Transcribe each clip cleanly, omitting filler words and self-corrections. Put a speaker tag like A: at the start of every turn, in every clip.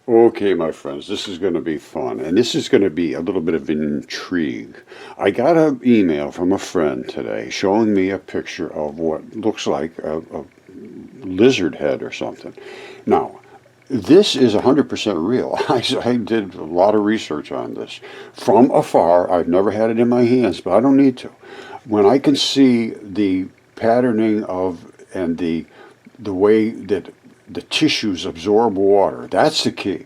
A: Okay, my friends, this is going to be fun, and this is going to be a little bit of an intrigue. I got an email from a friend today showing me a picture of what looks like a lizard head or something. Now, this is 100% real. I did a lot of research on this. From afar, I've never had it in my hands, but I don't need to. When I can see the patterning of and the way that the tissues absorb water, that's the key.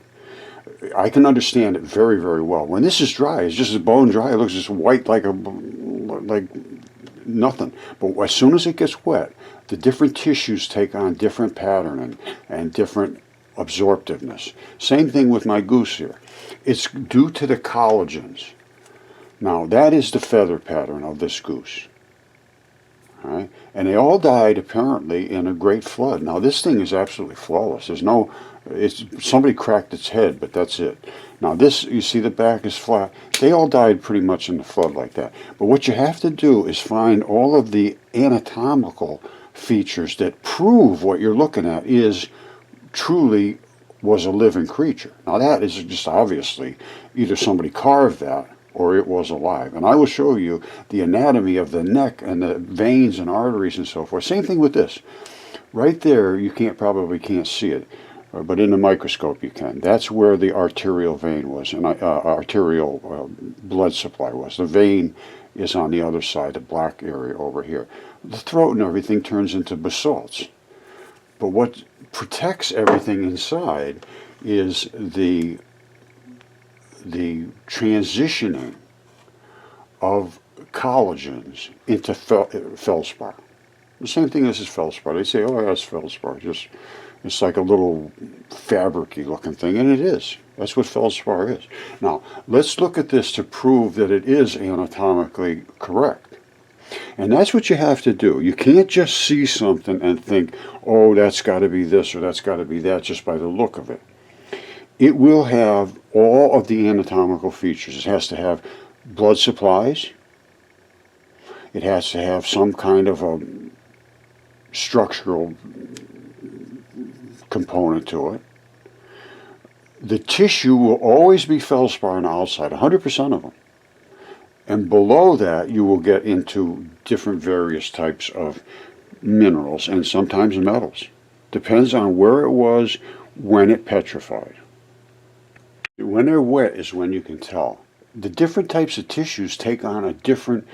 A: I can understand it very, very well. When this is dry, it's just as bone dry. It looks just white like nothing. But as soon as it gets wet, the different tissues take on different patterning and different absorptiveness. Same thing with my goose here. It's due to the collagens. Now that is the feather pattern of this goose. All right? And they all died apparently in a great flood. Now this thing is absolutely flawless. It's somebody cracked its head, but that's it. Now this, you see the back is flat. They all died pretty much in the flood like that. But what you have to do is find all of the anatomical features that prove what you're looking at is truly was a living creature. Now that is just obviously either somebody carved that or it was alive. And I will show you the anatomy of the neck and the veins and arteries and so forth. Same thing with this. Right there, you probably can't see it, but in the microscope you can. That's where the arterial vein was, and arterial blood supply was. The vein is on the other side, the black area over here. The throat and everything turns into basalts. But what protects everything inside is the transitioning of collagens into feldspar. The same thing as feldspar. They say, oh, that's feldspar. It's like a little fabric-y looking thing, and it is. That's what feldspar is. Now, let's look at this to prove that it is anatomically correct. And that's what you have to do. You can't just see something and think, oh, that's got to be this or that's got to be that just by the look of it. It will have all of the anatomical features. It has to have blood supplies. It has to have some kind of a structural component to it. The tissue will always be feldspar on the outside, 100% of them. And below that, you will get into different various types of minerals and sometimes metals. Depends on where it was when it petrified. When they're wet is when you can tell. The different types of tissues take on a different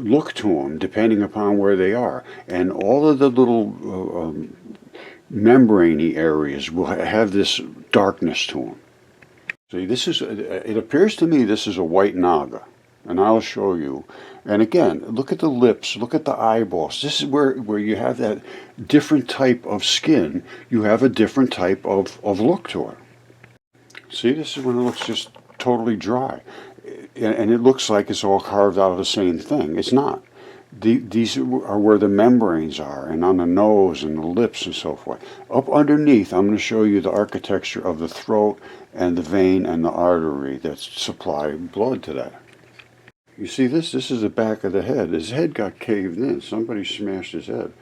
A: look to them depending upon where they are. And all of the little membrane-y areas will have this darkness to them. See, it appears to me this is a white Naga, and I'll show you. And again, look at the lips, look at the eyeballs. This is where you have that different type of skin, you have a different type of look to it. See, this is when it looks just totally dry. And it looks like it's all carved out of the same thing. It's not. These are where the membranes are, and on the nose and the lips and so forth. Up underneath, I'm going to show you the architecture of the throat and the vein and the artery that supply blood to that. You see this? This is the back of the head. His head got caved in. Somebody smashed his head.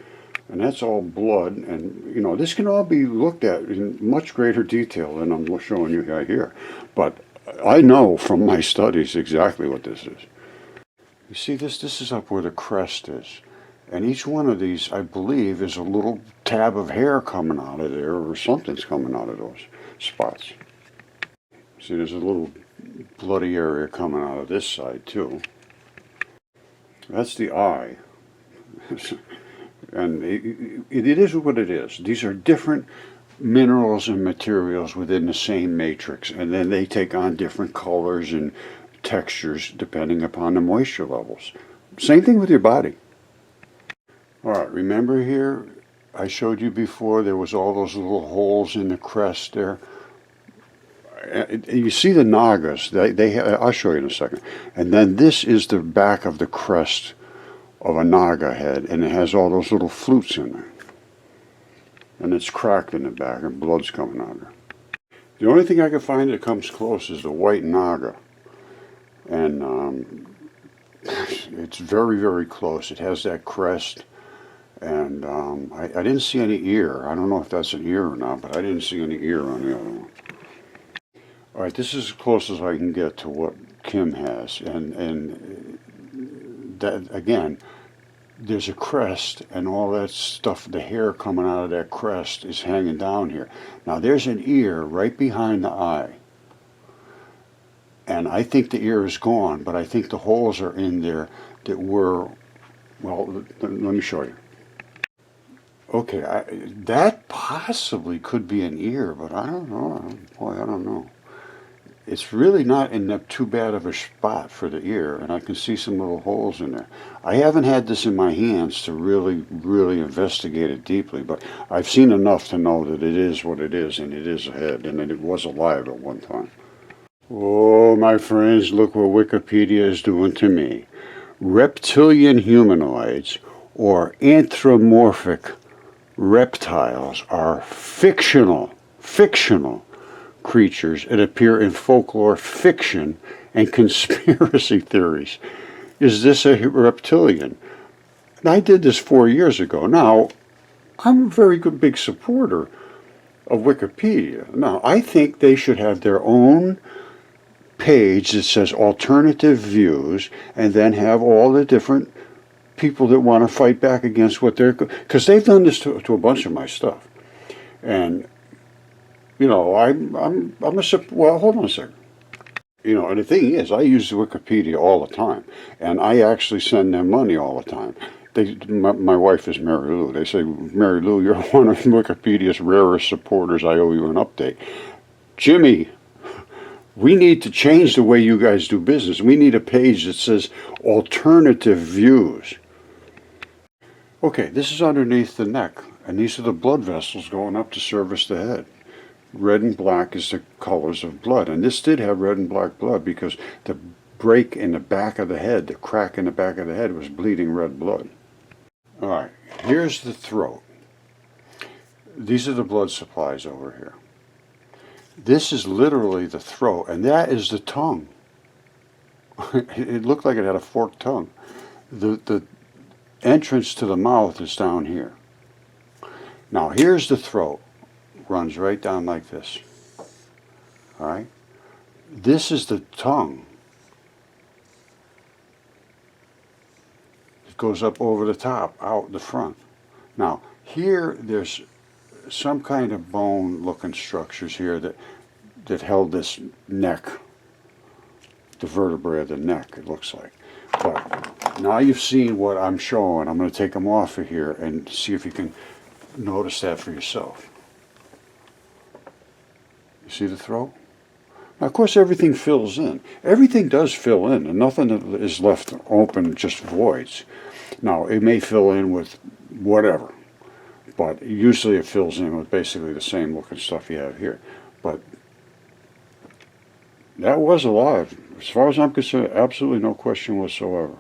A: And that's all blood. And, this can all be looked at in much greater detail than I'm showing you here. But I know from my studies exactly what this is. You see this? This is up where the crest is. And each one of these, I believe, is a little tab of hair coming out of there, or something's coming out of those spots. See, there's a little bloody area coming out of this side, too. That's the eye. And it is what it is. These are different minerals and materials within the same matrix, and then they take on different colors and textures depending upon the moisture levels. Same thing with your body. All right, remember here, I showed you before there was all those little holes in the crest there. You see the Nagas, I'll show you in a second. And then this is the back of the crest of a Naga head, and it has all those little flutes in there. And it's cracked in the back, and blood's coming out of it. The only thing I can find that comes close is the white Naga. And it's very, very close. It has that crest, And I didn't see any ear. I don't know if that's an ear or not, but I didn't see any ear on the other one. All right, this is as close as I can get to what Kim has, and that again, there's a crest, and all that stuff, the hair coming out of that crest is hanging down here. Now there's an ear right behind the eye, and I think the ear is gone, but I think the holes are in there that were, well, let me show you. Okay, that possibly could be an ear, but I don't know. Boy, I don't know. It's really not in too bad of a spot for the ear, and I can see some little holes in there. I haven't had this in my hands to really investigate it deeply, but I've seen enough to know that it is what it is, and it is a head, and it was alive at one time. Oh, my friends, look what Wikipedia is doing to me. Reptilian humanoids, or anthropomorphic reptiles, are fictional creatures that appear in folklore, fiction, and conspiracy theories. Is this a reptilian? And I did this 4 years ago. Now, I'm a very big supporter of Wikipedia. Now, I think they should have their own page that says alternative views, and then have all the different people that want to fight back against what they're, because they've done this to a bunch of my stuff. And you know, well, hold on a second. You know, and the thing is, I use Wikipedia all the time, and I actually send them money all the time. My wife is Mary Lou. They say, Mary Lou, you're one of Wikipedia's rarest supporters. I owe you an update. Jimmy, we need to change the way you guys do business. We need a page that says alternative views. Okay, this is underneath the neck, and these are the blood vessels going up to service the head. Red and black is the colors of blood, and this did have red and black blood because the break in the back of the head, the crack in the back of the head, was bleeding red blood. All right, here's the throat. These are the blood supplies over here. This is literally the throat, and that is the tongue. It looked like it had a forked tongue. The entrance to the mouth is down here. Now here's the throat. Runs right down like this. All right? This is the tongue. It goes up over the top, out the front. Now, here there's some kind of bone-looking structures here that held this neck, the vertebrae of the neck, it looks like. But now you've seen what I'm showing. I'm going to take them off of here and see if you can notice that for yourself. You see the throat? Now, of course, everything fills in. Everything does fill in, and nothing is left open, just voids. Now, it may fill in with whatever, but usually it fills in with basically the same looking stuff you have here. But that was alive. As far as I'm concerned, absolutely no question whatsoever.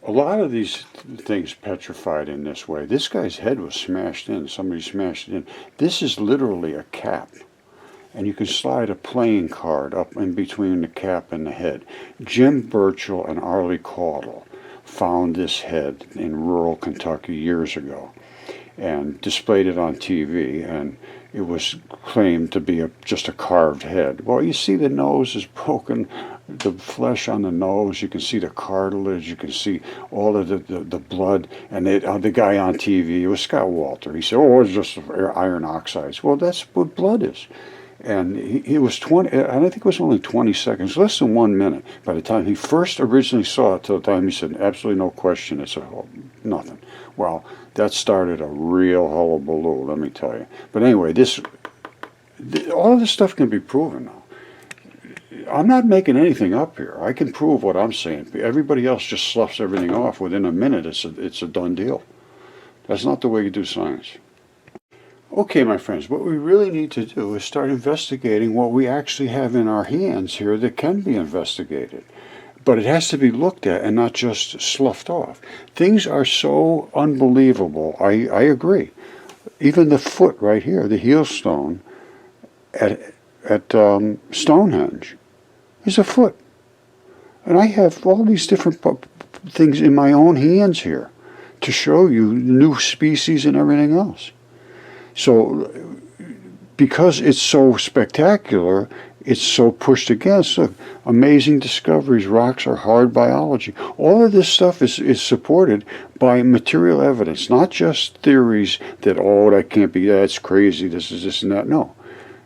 A: A lot of these things petrified in this way. This guy's head was smashed in. Somebody smashed it in. This is literally a cap. And you can slide a playing card up in between the cap and the head. Jim Burchell and Arlie Caudle found this head in rural Kentucky years ago and displayed it on TV, and it was claimed to be just a carved head. Well, you see the nose is broken, the flesh on the nose, you can see the cartilage, you can see all of the blood, and the guy on TV, it was Scott Walter, he said, oh, it's just iron oxides. Well, that's what blood is. And he was 20, I think it was only 20 seconds, less than 1 minute, by the time he first originally saw it, till the time he said, absolutely no question, it's nothing. Well, that started a real hullabaloo, let me tell you. But anyway, all of this stuff can be proven now. I'm not making anything up here. I can prove what I'm saying. Everybody else just sloughs everything off. Within a minute, it's a done deal. That's not the way you do science. Okay, my friends, what we really need to do is start investigating what we actually have in our hands here that can be investigated. But it has to be looked at and not just sloughed off. Things are so unbelievable. I agree. Even the foot right here, the heel stone at Stonehenge, is a foot. And I have all these different things in my own hands here to show you new species and everything else. So because it's so spectacular, it's so pushed against. Look, amazing discoveries, rocks are hard biology. All of this stuff is supported by material evidence, not just theories that, oh, that can't be, that's crazy, this is this and that. No.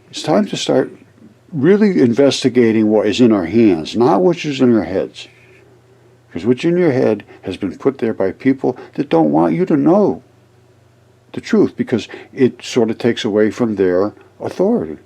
A: It's time to start really investigating what is in our hands, not what is in our heads. Because what's in your head has been put there by people that don't want you to know the truth, because it sort of takes away from their authority.